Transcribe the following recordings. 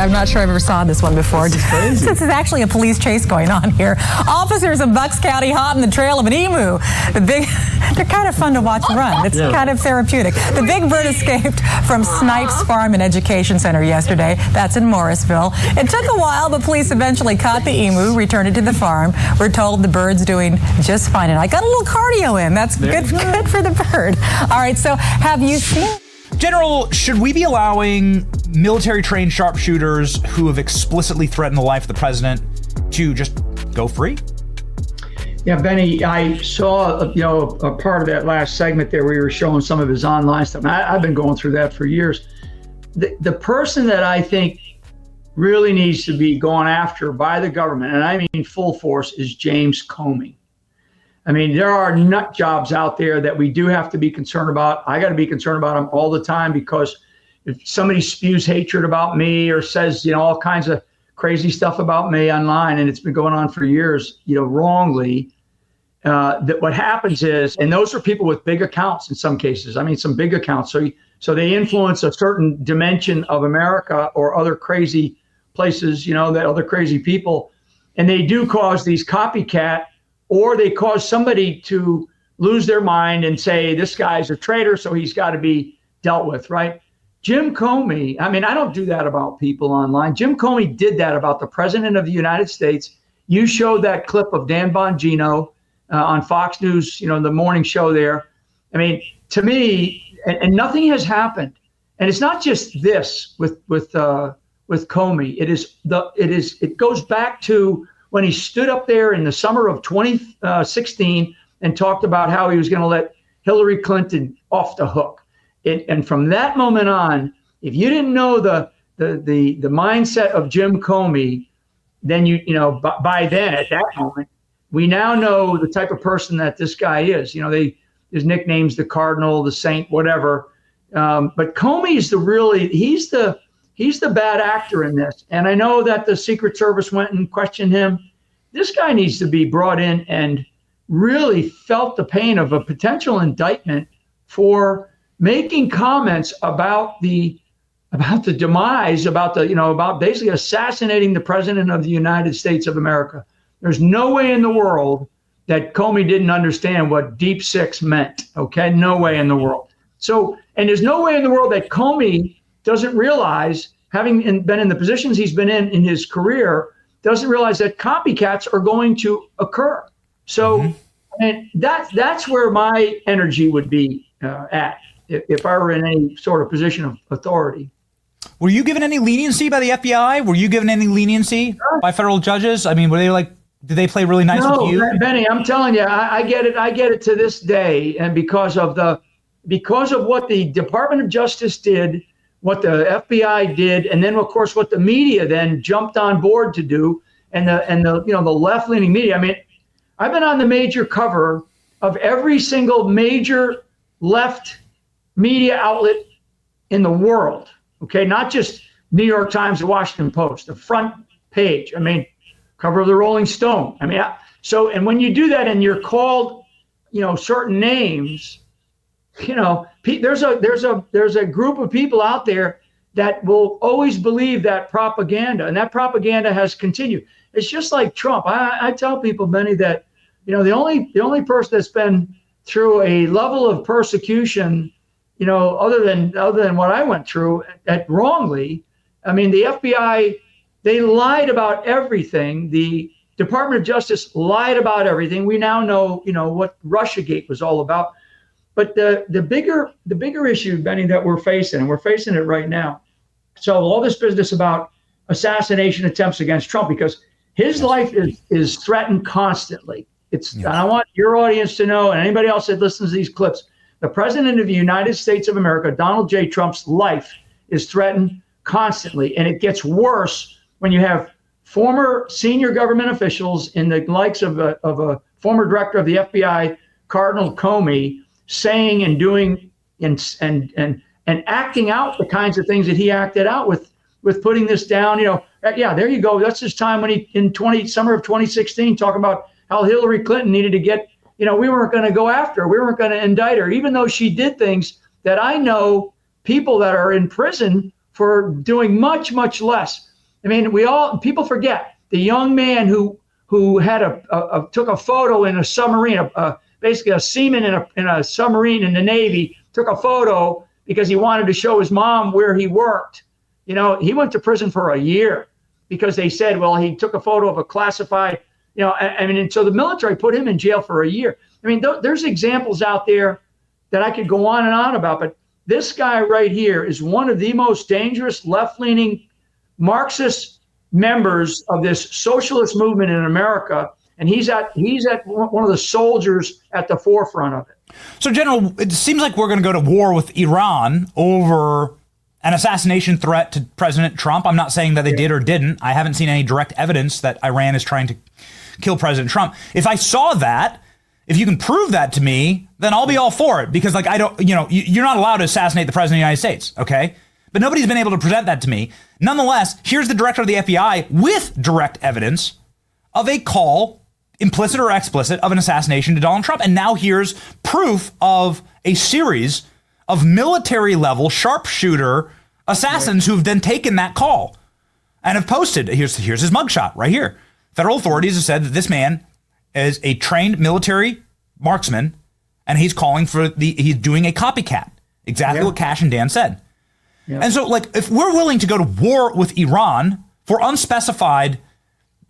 I'm not sure I've ever saw this one before. This is crazy. This is actually a police chase going on here. Officers in Bucks County hot in the trail of an emu. They're kind of fun to watch run. It's kind of therapeutic. The big bird escaped from Snipes Farm and Education Center yesterday. That's in Morrisville. It took a while, but police eventually caught the emu, returned it to the farm. We're told the bird's doing just fine. And I got a little cardio in. That's good for the bird. All right, so have you seen... General, should we be allowing military-trained sharpshooters who have explicitly threatened the life of the president to just go free? Yeah, Benny, I saw a part of that last segment there where you were showing some of his online stuff. I've been going through that for years. The person that I think really needs to be gone after by the government, and I mean full force, is James Comey. I mean, there are nut jobs out there that we do have to be concerned about. I got to be concerned about them all the time, because if somebody spews hatred about me or says, all kinds of crazy stuff about me online, and it's been going on for years, wrongly, that what happens is, and those are people with big accounts in some cases. I mean, some big accounts. So they influence a certain dimension of America or other crazy places, that other crazy people, and they do cause these copycat, or they cause somebody to lose their mind and say, this guy's a traitor, so he's got to be dealt with, right? Jim Comey, I mean, I don't do that about people online. Jim Comey did that about the president of the United States. You showed that clip of Dan Bongino on Fox News, the morning show there. I mean, to me, and nothing has happened. And it's not just this with Comey. It goes back to when he stood up there in the summer of 2016 and talked about how he was going to let Hillary Clinton off the hook. And from that moment on, if you didn't know the mindset of Jim Comey, then by then at that moment, we now know the type of person that this guy is. His nickname's the Cardinal, the Saint, whatever. But Comey is he's the bad actor in this. And I know that the Secret Service went and questioned him. This guy needs to be brought in and really felt the pain of a potential indictment for making comments about the demise, about basically assassinating the president of the United States of America. There's no way in the world that Comey didn't understand what Deep Six meant. Okay, no way in the world. So, and there's no way in the world that Comey doesn't realize, having been in the positions he's been in his career, doesn't realize that copycats are going to occur. So, and that's where my energy would be at if I were in any sort of position of authority. Were you given any leniency by the FBI? Were you given any leniency by federal judges? I mean, were they did they play really nice with you? No, Benny, I'm telling you, I get it. I get it to this day. And because of what the Department of Justice did, what the FBI did, and then of course what the media then jumped on board to do, and the left-leaning media. I mean, I've been on the major cover of every single major left media outlet in the world. Okay, not just New York Times, the Washington Post, the front page. I mean, cover of the Rolling Stone. I mean, and when you do that and you're called, certain names, there's a group of people out there that will always believe that propaganda, and that propaganda has continued. It's just like Trump. I tell people, Benny, that the only person that's been through a level of persecution, other than what I went through wrongly. I mean, the FBI, they lied about everything. The Department of Justice lied about everything. We now know, what Russiagate was all about. But the bigger issue, Benny, that we're facing, and we're facing it right now. So all this business about assassination attempts against Trump, because his life is threatened constantly. And I want your audience to know, and anybody else that listens to these clips, the president of the United States of America, Donald J. Trump's life is threatened constantly. And it gets worse when you have former senior government officials in the likes of a former director of the FBI, Cardinal Comey, saying and doing and acting out the kinds of things that he acted out with putting this down. There you go. That's his time when he summer of 2016 talking about how Hillary Clinton needed to get, we weren't going to go after her. We weren't going to indict her, even though she did things that I know people that are in prison for doing much, much less. I mean, people forget the young man who had took a photo in a submarine, basically a seaman in a submarine in the Navy, took a photo because he wanted to show his mom where he worked. You know, he went to prison for a year because they said, well, he took a photo of a classified, you know, I mean, and so the military put him in jail for a year. I mean, there's examples out there that I could go on and on about, but this guy right here is one of the most dangerous left-leaning Marxist members of this socialist movement in America, and he's at one of the soldiers at the forefront of it. So, General, it seems like we're going to go to war with Iran over an assassination threat to President Trump. I'm not saying that they did or didn't. I haven't seen any direct evidence that Iran is trying to kill President Trump. If I saw that, if you can prove that to me, then I'll be all for it, because like, I don't, you know, you're not allowed to assassinate the president of the United States. Okay. But nobody's been able to present that to me. Nonetheless, here's the director of the FBI with direct evidence of a call, implicit or explicit, of an assassination to Donald Trump. And now here's proof of a series of military level sharpshooter assassins who've then taken that call and have posted. Here's his mugshot right here. Federal authorities have said that this man is a trained military marksman, and he's calling for he's doing a copycat. Exactly what Cash and Dan said. Yeah. And so, like, if we're willing to go to war with Iran for unspecified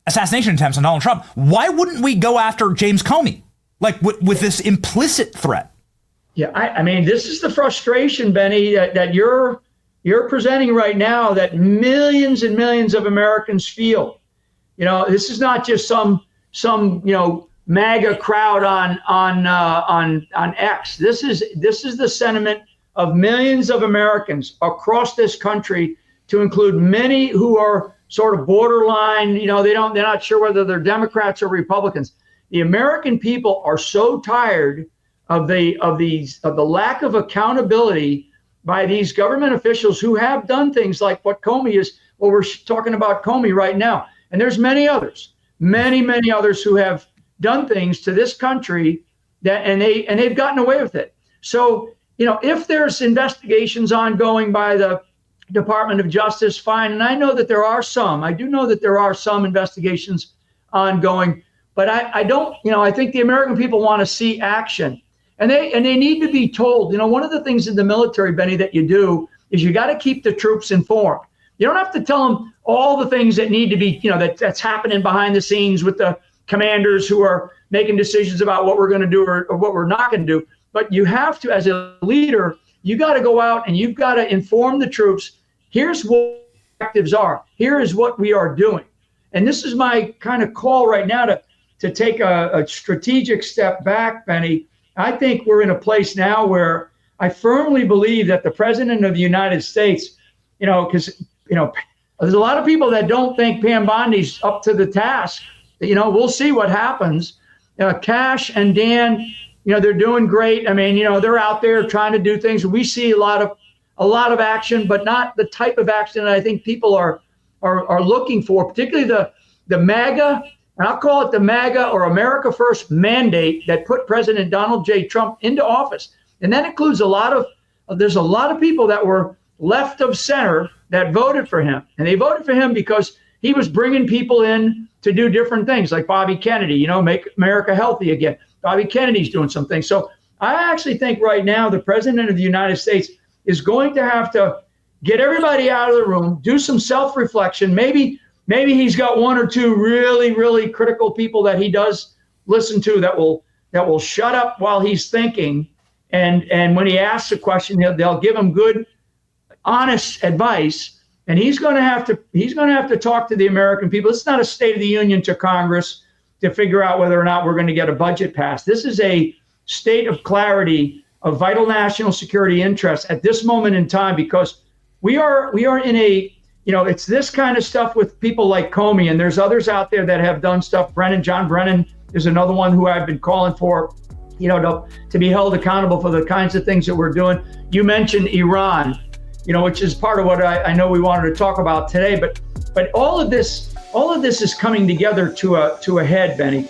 assassination attempts on Donald Trump, why wouldn't we go after James Comey, like with this implicit threat? Yeah, I mean, this is the frustration, Benny, that you're presenting right now, that millions and millions of Americans feel. You know, this is not just some you know, MAGA crowd on X. This is the sentiment of millions of Americans across this country, to include many who are sort of borderline, you know, they're not sure whether they're Democrats or Republicans. The American people are so tired of the lack of accountability by these government officials who have done things like what Comey is. Well, we're talking about Comey right now, and there's many others who have done things to this country and they've gotten away with it. So, you know, if there's investigations ongoing by the Department of Justice, fine. And I know that there are some. I do know that there are some investigations ongoing, but I don't, you know, I think the American people want to see action, and they need to be told. You know, one of the things in the military, Benny, that you do is you got to keep the troops informed. You don't have to tell them all the things that need to be, you know, that's happening behind the scenes with the commanders who are making decisions about what we're going to do or what we're not going to do. But you have to, as a leader, you got to go out and you've got to inform the troops. Here's what objectives are. Here is what we are doing. And this is my kind of call right now to take a strategic step back, Benny. I think we're in a place now where I firmly believe that the President of the United States, you know, because, you know, there's a lot of people that don't think Pam Bondi's up to the task. You know, we'll see what happens. Cash and Dan, you know, they're doing great. I mean, you know, they're out there trying to do things. We see a lot of action, but not the type of action that I think people are looking for, particularly the MAGA, and I'll call it the MAGA or America First mandate that put President Donald J. Trump into office. And that includes there's a lot of people that were left of center that voted for him. And they voted for him because he was bringing people in to do different things, like Bobby Kennedy, you know, make America healthy again. Bobby Kennedy's doing some things. So I actually think right now the President of the United States is going to have to get everybody out of the room, do some self-reflection. Maybe he's got one or two really, really critical people that he does listen to that will shut up while he's thinking. And when he asks a question, they'll give him good, honest advice. And he's going to have to talk to the American people. It's not a State of the Union to Congress to figure out whether or not we're going to get a budget passed. This is a state of clarity of vital national security interests at this moment in time, because we are in a, you know, it's this kind of stuff with people like Comey, and there's others out there that have done stuff. John Brennan is another one who I've been calling for, you know, to be held accountable for the kinds of things that we're doing. You mentioned Iran, you know, which is part of what I know we wanted to talk about today. But all of this is coming together to a head, Benny.